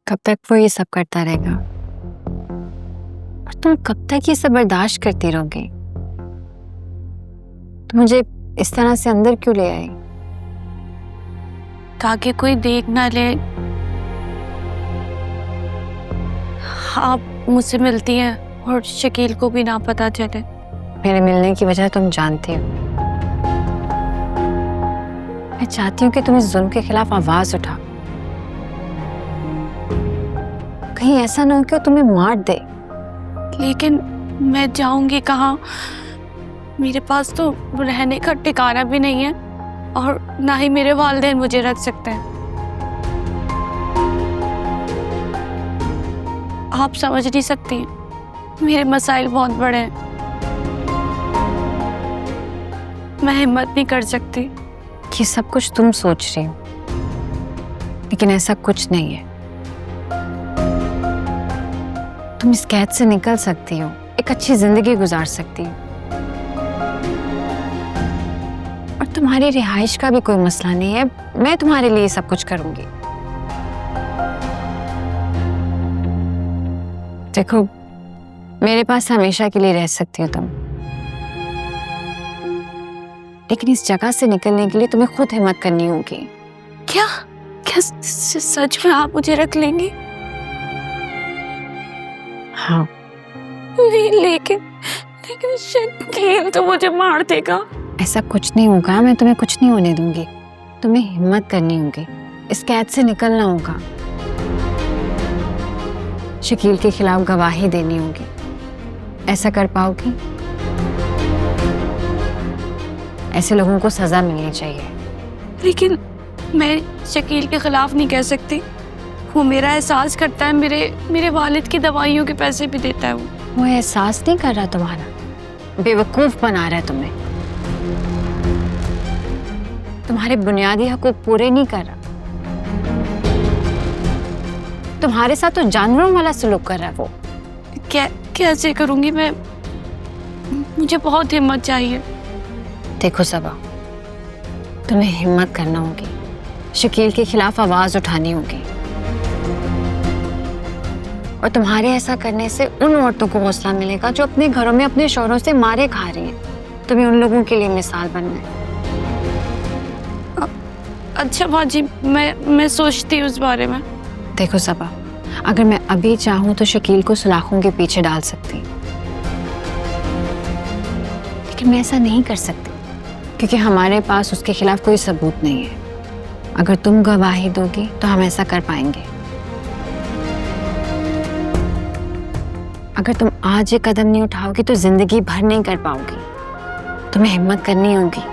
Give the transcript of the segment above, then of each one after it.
कब तक वो ये सब करता रहेगा? और तुम कब तक ये सब बर्दाश्त करती रहोगी? तुम मुझे इस तरह से अंदर क्यों ले आई? ताकि कोई देख ना ले आप मुझसे मिलती हैं और शकील को भी ना पता चले। मेरे मिलने की वजह तुम जानती हो। मैं चाहती हूँ कि तुम इस जुल्म के खिलाफ आवाज उठाओ। कहीं ऐसा ना हो कि वो तुम्हें मार दे। लेकिन मैं जाऊंगी कहाँ? मेरे पास तो रहने का ठिकाना भी नहीं है और ना ही मेरे वालिदैन मुझे रख सकते हैं। आप समझ नहीं सकती, मेरे मसाइल बहुत बड़े हैं। मैं हिम्मत नहीं कर सकती। ये सब कुछ तुम सोच रही हो, लेकिन ऐसा कुछ नहीं है। तुम इस कैद से निकल सकती हो, एक अच्छी जिंदगी गुजार सकती हो, और तुम्हारी रिहाइश का भी कोई मसला नहीं है। मैं तुम्हारे लिए सब कुछ करूंगी। देखो, मेरे पास हमेशा के लिए रह सकती हो तुम, लेकिन इस जगह से निकलने के लिए तुम्हें खुद हिम्मत करनी होगी। क्या क्या सच में आप मुझे रख लेंगी? हाँ। नहीं, लेकिन शकील तो मुझे मार देगा। ऐसा कुछ नहीं होगा, मैं तुम्हें कुछ नहीं होने दूंगी। तुम्हें हिम्मत करनी होगी, इस कैद से निकलना होगा। शकील के खिलाफ गवाही देनी होगी। ऐसा कर पाओगी? ऐसे लोगों को सजा मिलनी चाहिए। लेकिन मैं शकील के खिलाफ नहीं कह सकती। वो मेरा एहसास करता है, मेरे वालिद की दवाइयों के पैसे भी देता है। वो एहसास नहीं कर रहा तुम्हारा, बेवकूफ बना रहा है तुम्हें। तुम्हारे बुनियादी हकूक पूरे नहीं कर रहा। तुम्हारे साथ तो जानवरों वाला सलूक कर रहा है वो। कैसे करूंगी मैं? मुझे बहुत हिम्मत चाहिए। देखो सबा, तुम्हें हिम्मत करना होगी, शकील के खिलाफ आवाज उठानी होगी। और तुम्हारे ऐसा करने से उन औरतों को हौसला मिलेगा जो अपने घरों में अपने शौहरों से मारे खा रही हैं। तुम्हें उन लोगों के लिए मिसाल बनना है। अच्छा बाजी, मैं सोचती हूँ इस बारे में। देखो सबा, अगर मैं अभी चाहूँ तो शकील को सलाखों के पीछे डाल सकती, लेकिन मैं ऐसा नहीं कर सकती क्योंकि हमारे पास उसके खिलाफ कोई सबूत नहीं है। अगर तुम गवाही दोगी तो हम ऐसा कर पाएंगे। अगर तुम आज ये कदम नहीं उठाओगी तो जिंदगी भर नहीं कर पाओगी। तुम्हें हिम्मत करनी होगी।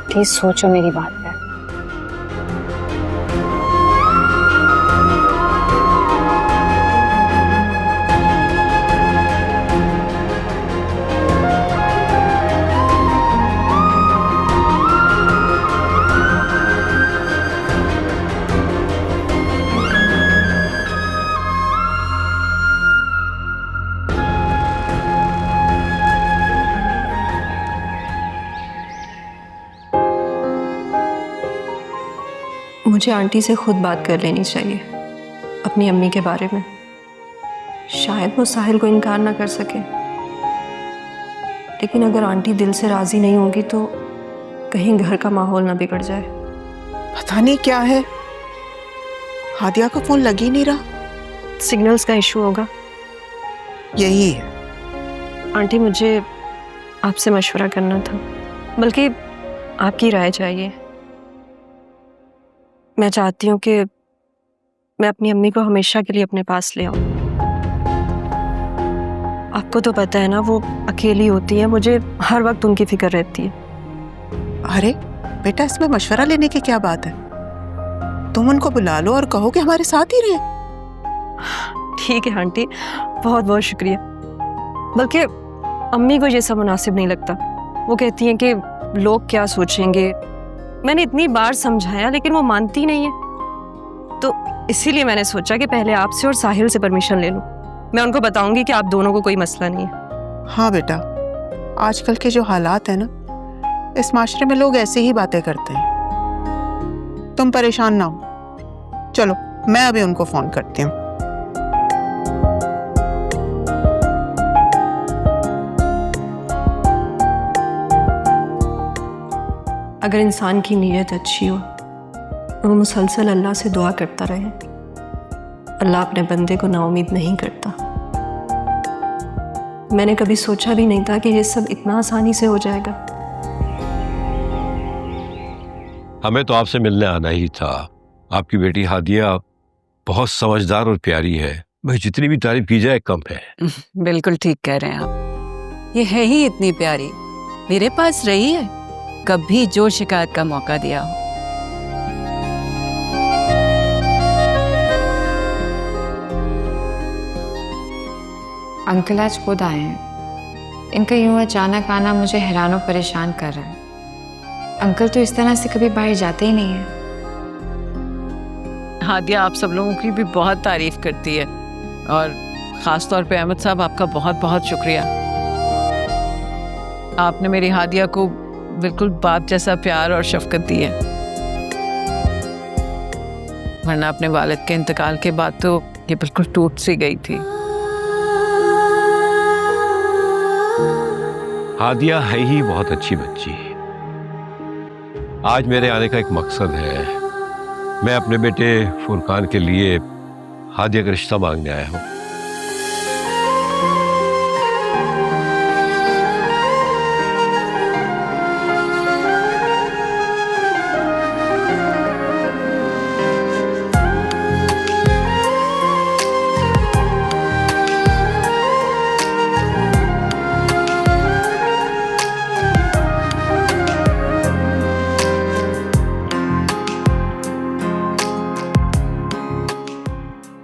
प्लीज सोचो मेरी बात पे। मुझे आंटी से खुद बात कर लेनी चाहिए अपनी अम्मी के बारे में। शायद वो साहिल को इनकार ना कर सके, लेकिन अगर आंटी दिल से राजी नहीं होगी तो कहीं घर का माहौल ना बिगड़ जाए। पता नहीं क्या है, हादिया का फोन लग ही नहीं रहा। सिग्नल्स का इशू होगा। यही है। आंटी, मुझे आपसे मशवरा करना था, बल्कि आपकी राय चाहिए। मैं चाहती हूँ कि मैं अपनी अम्मी को हमेशा के लिए अपने पास ले आऊं। आपको तो पता है ना, वो अकेली होती है, मुझे हर वक्त उनकी फिक्र रहती है। अरे बेटा, इसमें मशवरा लेने की क्या बात है? तुम उनको बुला लो और कहो कि हमारे साथ ही रहे। ठीक है आंटी, बहुत बहुत शुक्रिया। बल्कि अम्मी को ये सब मुनासिब नहीं लगता। वो कहती हैं कि लोग क्या सोचेंगे। मैंने इतनी बार समझाया लेकिन वो मानती नहीं है, तो इसीलिए मैंने सोचा कि पहले आपसे और साहिल से परमिशन ले लूं। मैं उनको बताऊंगी कि आप दोनों को कोई मसला नहीं है। हाँ बेटा, आजकल के जो हालात है ना, इस माशरे में लोग ऐसे ही बातें करते हैं। तुम परेशान ना हो, चलो मैं अभी उनको फोन करती हूँ। अगर इंसान की नीयत अच्छी हो और वो मुसलसल अल्लाह से दुआ करता रहे, अल्लाह अपने बंदे को नाउमीद नहीं करता। मैंने कभी सोचा भी नहीं था कि ये सब इतना आसानी से हो जाएगा। हमें तो आपसे मिलने आना ही था। आपकी बेटी हादिया बहुत समझदार और प्यारी है, भाई जितनी भी तारीफ की जाए कम है। बिल्कुल ठीक कह रहे हैं आप। ये है ही इतनी प्यारी, मेरे पास रही है, कभी जो शिकायत का मौका दिया हो। अंकल आज खुद आए हैं। इनका यूं अचानक आना मुझे हैरान और परेशान कर रहा है। अंकल तो इस तरह से कभी बाहर जाते ही नहीं है। हादिया आप सब लोगों की भी बहुत तारीफ करती है और ख़ास तौर पे अहमद साहब आपका बहुत बहुत शुक्रिया। आपने मेरी हादिया को बिल्कुल बाप जैसा प्यार और शफकत दी है, वरना अपने वालिद के इंतकाल के बाद तो ये बिल्कुल टूट सी गई थी। हादिया है ही बहुत अच्छी बच्ची। आज मेरे आने का एक मकसद है। मैं अपने बेटे फुरकान के लिए हादिया का रिश्ता मांगने आया हूँ।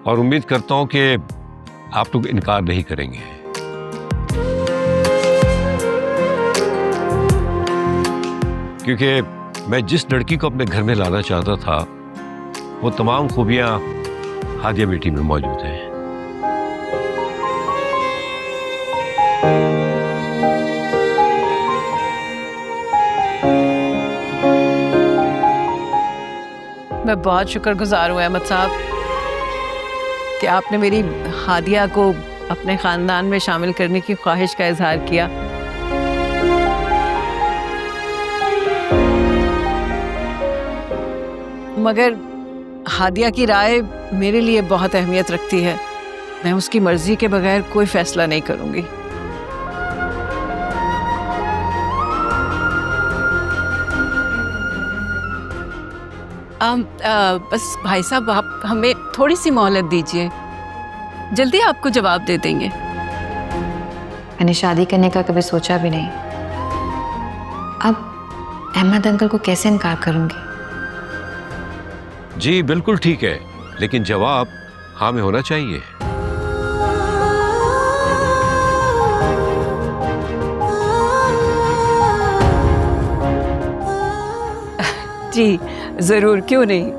और उम्मीद करता हूं कि आप लोग इनकार नहीं करेंगे। क्योंकि मैं जिस लड़की को अपने घर में लाना चाहता था वो तमाम खूबियां हादिया बेटी में मौजूद हैं। मैं बहुत शुक्रगुजार हूँ अहमद साहब कि आपने मेरी हादिया को अपने ख़ानदान में शामिल करने की ख्वाहिश का इजहार किया। मगर हादिया की राय मेरे लिए बहुत अहमियत रखती है। मैं उसकी मर्जी के बगैर कोई फैसला नहीं करूँगी। बस भाई साहब आप हमें थोड़ी सी मोहलत दीजिए, जल्दी आपको जवाब दे देंगे। मैंने शादी करने का कभी सोचा भी नहीं। अब अहमद अंकल को कैसे इनकार करूंगी? जी बिल्कुल ठीक है, लेकिन जवाब हाँ में होना चाहिए। जी जरूर, क्यों नहीं।